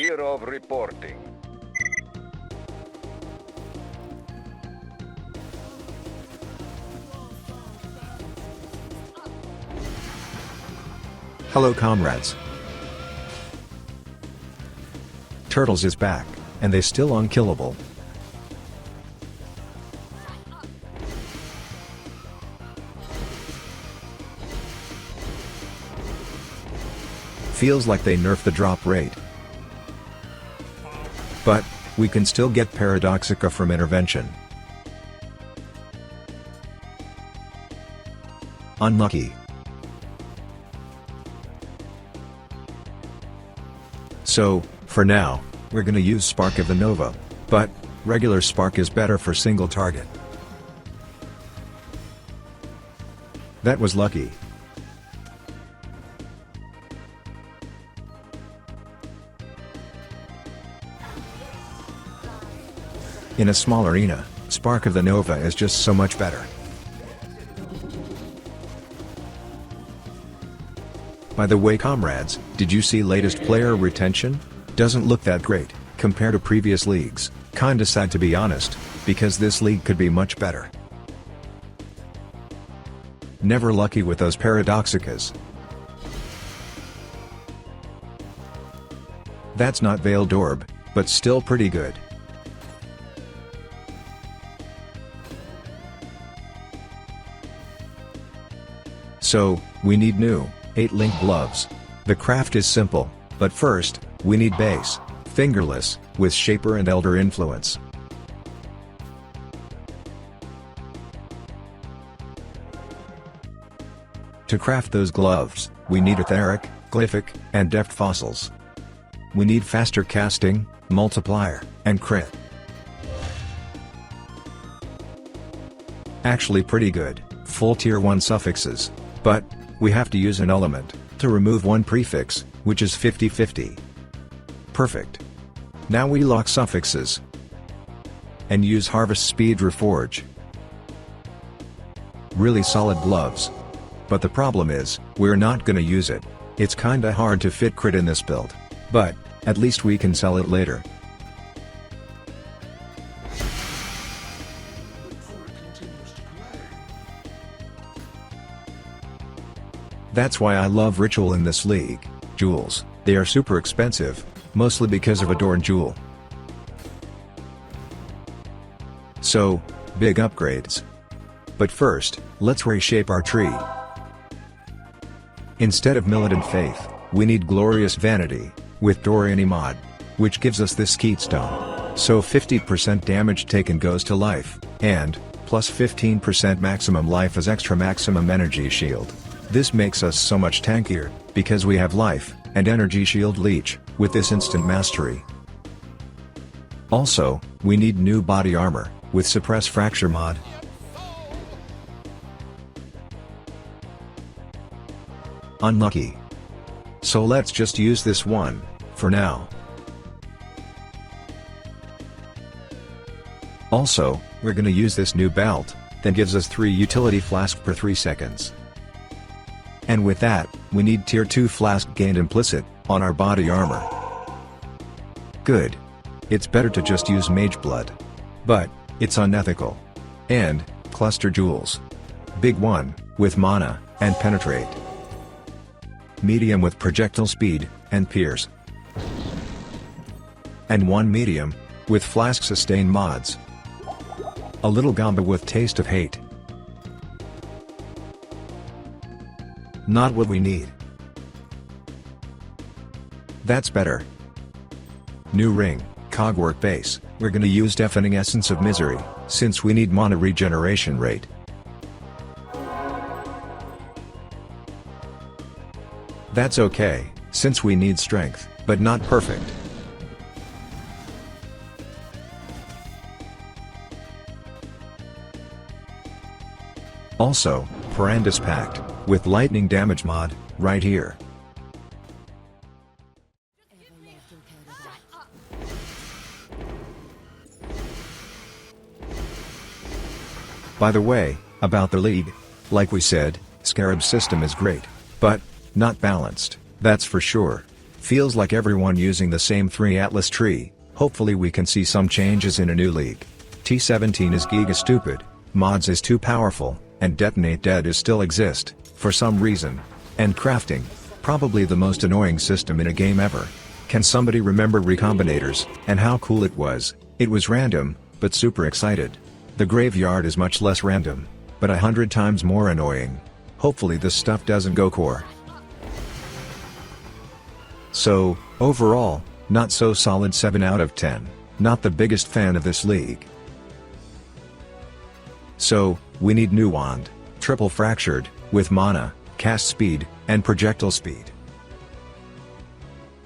Kirov reporting. Hello comrades. Turtles is back, and they still unkillable. Feels like they nerfed the drop rate. But, we can still get Paradoxica from intervention. Unlucky. So, for now, we're gonna use Spark of the Nova, but, regular Spark is better for single target. That was lucky. In a small arena, Spark of the Nova is just so much better. By the way comrades, did you see latest player retention? Doesn't look that great, compared to previous leagues. Kinda sad to be honest, because this league could be much better. Never lucky with those Paradoxicas. That's not Veiled Orb, but still pretty good. So, we need new 8-link gloves. The craft is simple, but first, we need base, fingerless, with Shaper and Elder influence. To craft those gloves, we need Etheric, Glyphic, and Deft fossils. We need faster casting, multiplier, and crit. Actually pretty good, full tier 1 suffixes. But, we have to use an element, to remove one prefix, which is 50-50. Perfect. Now we lock suffixes. And use Harvest Speed Reforge. Really solid gloves. But the problem is, we're not gonna use it. It's kinda hard to fit crit in this build. But, at least we can sell it later. That's why I love Ritual in this league. Jewels, they are super expensive, mostly because of Adorn Jewel. So, big upgrades. But first, let's reshape our tree. Instead of Militant Faith, we need Glorious Vanity, with Dorian mod, which gives us this Keatstone. So 50% damage taken goes to life, and, plus 15% maximum life as extra maximum energy shield. This makes us so much tankier, because we have life, and energy shield leech, with this instant mastery. Also, we need new body armor, with Suppress Fracture mod. Unlucky. So let's just use this one, for now. Also, we're gonna use this new belt, that gives us 3 utility flasks per 3 seconds. And with that, we need tier 2 flask gained implicit, on our body armor. Good. It's better to just use Mage Blood. But, it's unethical. And, Cluster Jewels. Big one, with Mana, and Penetrate. Medium with Projectile Speed, and Pierce. And one medium, with Flask Sustain mods. A little Gamba with Taste of Hate. Not what we need. That's better. New ring, Cogwork base, we're gonna use Deafening Essence of Misery, since we need mana regeneration rate. That's okay, since we need strength, but not perfect. Also, Perandus Pact, with lightning damage mod, right here. By the way, about the league, like we said, Scarab's system is great, but, not balanced, that's for sure. Feels like everyone using the same 3 Atlas tree. Hopefully we can see some changes in a new league. T17 is giga stupid, mods is too powerful, and Detonate Dead is still exist, for some reason. And crafting, probably the most annoying system in a game ever. Can somebody remember Recombinators, and how cool it was? It was random, but super excited. The graveyard is much less random, but 100 times more annoying. Hopefully this stuff doesn't go core. So, overall, not so solid 7 out of 10, not the biggest fan of this league. So, we need new wand, triple fractured, with mana, cast speed, and projectile speed.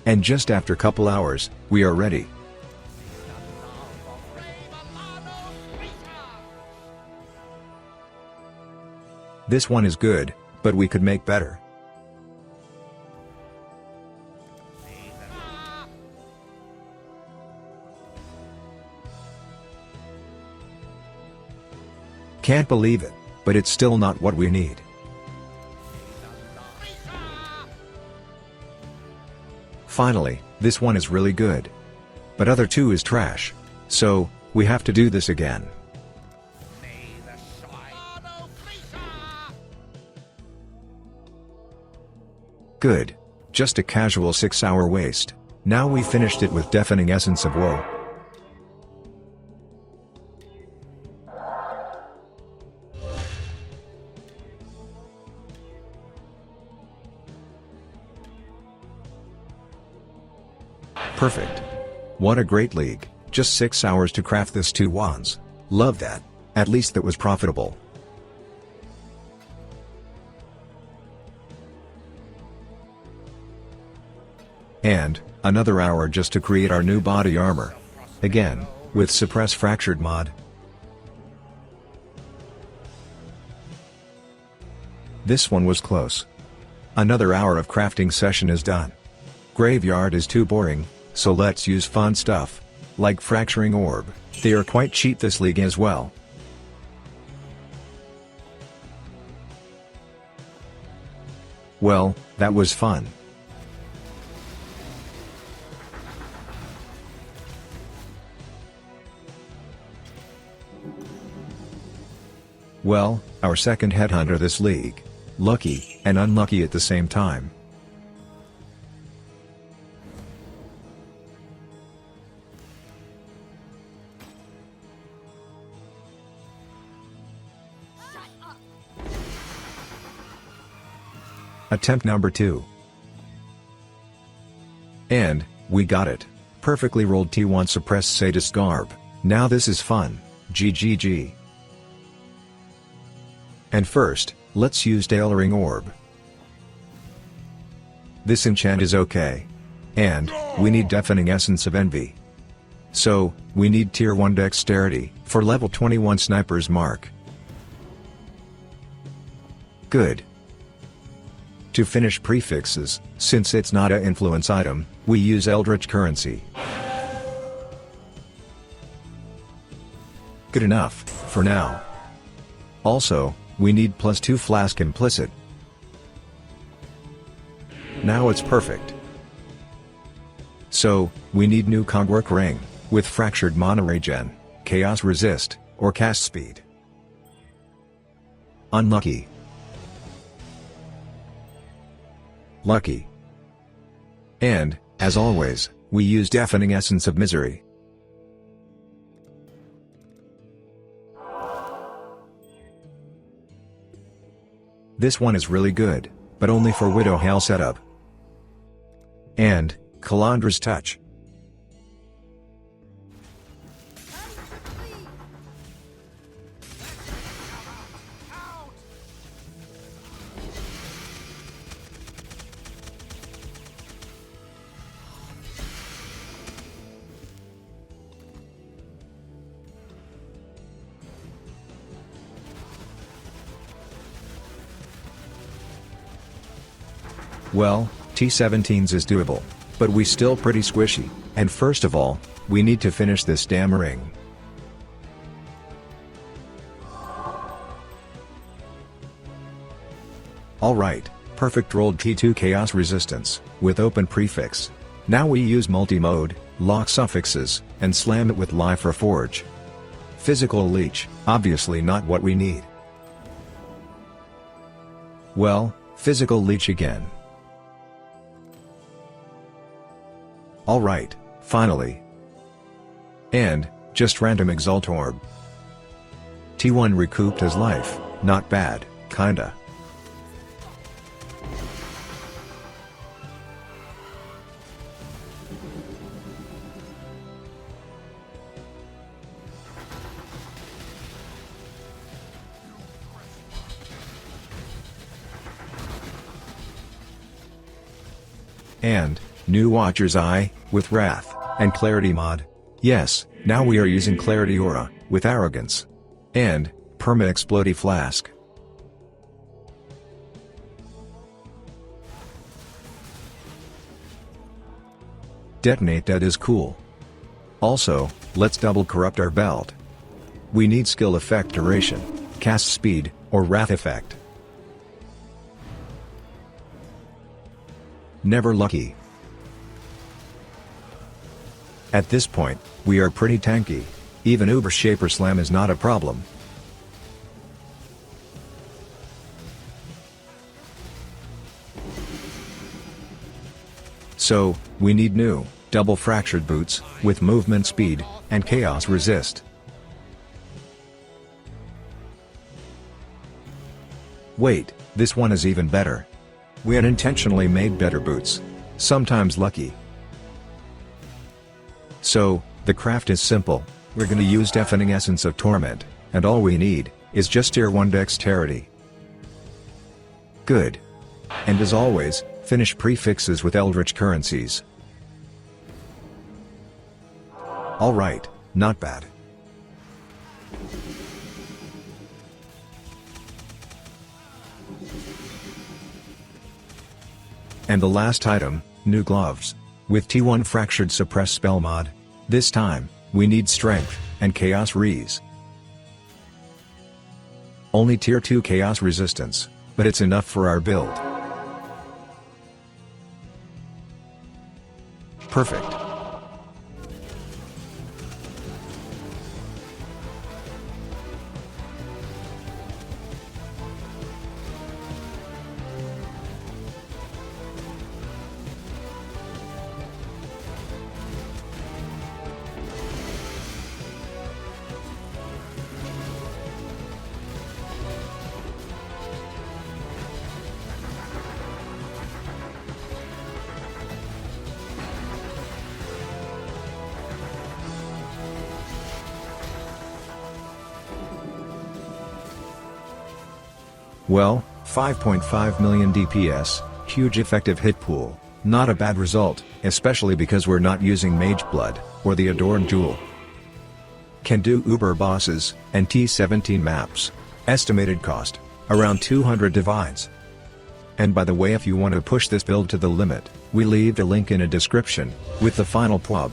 And just after couple hours, we are ready. This one is good, but we could make better. Can't believe it, but it's still not what we need. Finally, this one is really good. But other 2 is trash. So, we have to do this again. Good. Just a casual 6-hour waste. Now we finished it with Deafening Essence of Woe. Perfect. What a great league, just 6 hours to craft this 2 wands. Love that. At least that was profitable. And, another hour just to create our new body armor. Again, with Suppress Fractured mod. This one was close. Another hour of crafting session is done. Graveyard is too boring, so let's use fun stuff, like Fracturing Orb. They are quite cheap this league as well. Well, that was fun. Well, our second headhunter this league. Lucky, and unlucky at the same time. Attempt number 2. And, we got it. Perfectly rolled T1 Suppressed Sadist Garb. Now this is fun. GGG. And first, let's use Tailoring Orb. This enchant is okay. And, we need Deafening Essence of Envy. So, we need tier 1 Dexterity, for level 21 Sniper's Mark. Good. To finish prefixes, since it's not an influence item, we use Eldritch Currency. Good enough, for now. Also, we need +2 Flask implicit. Now it's perfect. So, we need new Cogwork Ring, with Fractured Mana Regen, Chaos Resist, or Cast Speed. Unlucky. Lucky. And, as always, we use Deafening Essence of Misery. This one is really good, but only for Widow Hail setup. And, Calandra's Touch. Well, T17's is doable, but we still pretty squishy, and first of all, we need to finish this damn ring. Alright, Perfect rolled T2 chaos resistance, with open prefix. Now we use multi-mode, lock suffixes, and slam it with life for forge. Physical leech, obviously not what we need. Well, physical leech again. Alright, finally. And, just random Exalt Orb. T1 recouped his life, not bad, kinda. And, new Watcher's Eye, with Wrath, and Clarity mod. Yes, now we are using Clarity Aura, with Arrogance. And, Perma Explodey Flask. Detonate Dead is cool. Also, let's double corrupt our belt. We need skill effect duration, cast speed, or wrath effect. Never lucky. At this point, we are pretty tanky. Even Uber Shaper Slam is not a problem. So, we need new, double fractured boots, with movement speed, and chaos resist. Wait, this one is even better. We unintentionally made better boots. Sometimes lucky. So, the craft is simple. We're gonna use Deafening Essence of Torment, and all we need is just tier 1 dexterity. Good. And as always, finish prefixes with Eldritch currencies. Alright, not bad. And the last item, new gloves. With T1 Fractured Suppress spell mod. This time, we need Strength, and Chaos Rees. Only tier 2 Chaos Resistance, but it's enough for our build. Perfect. Well, 5.5 million DPS, huge effective hit pool, not a bad result, especially because we're not using Mage Blood, or the Adorned Jewel. Can do Uber bosses, and T17 maps. Estimated cost, around 200 divines. And by the way, if you want to push this build to the limit, we leave a link in a description, with the final pub.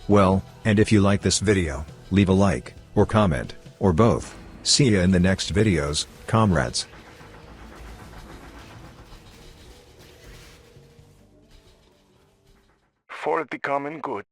Well, and if you like this video, leave a like, or comment, or both. See ya in the next videos, comrades. For the common good.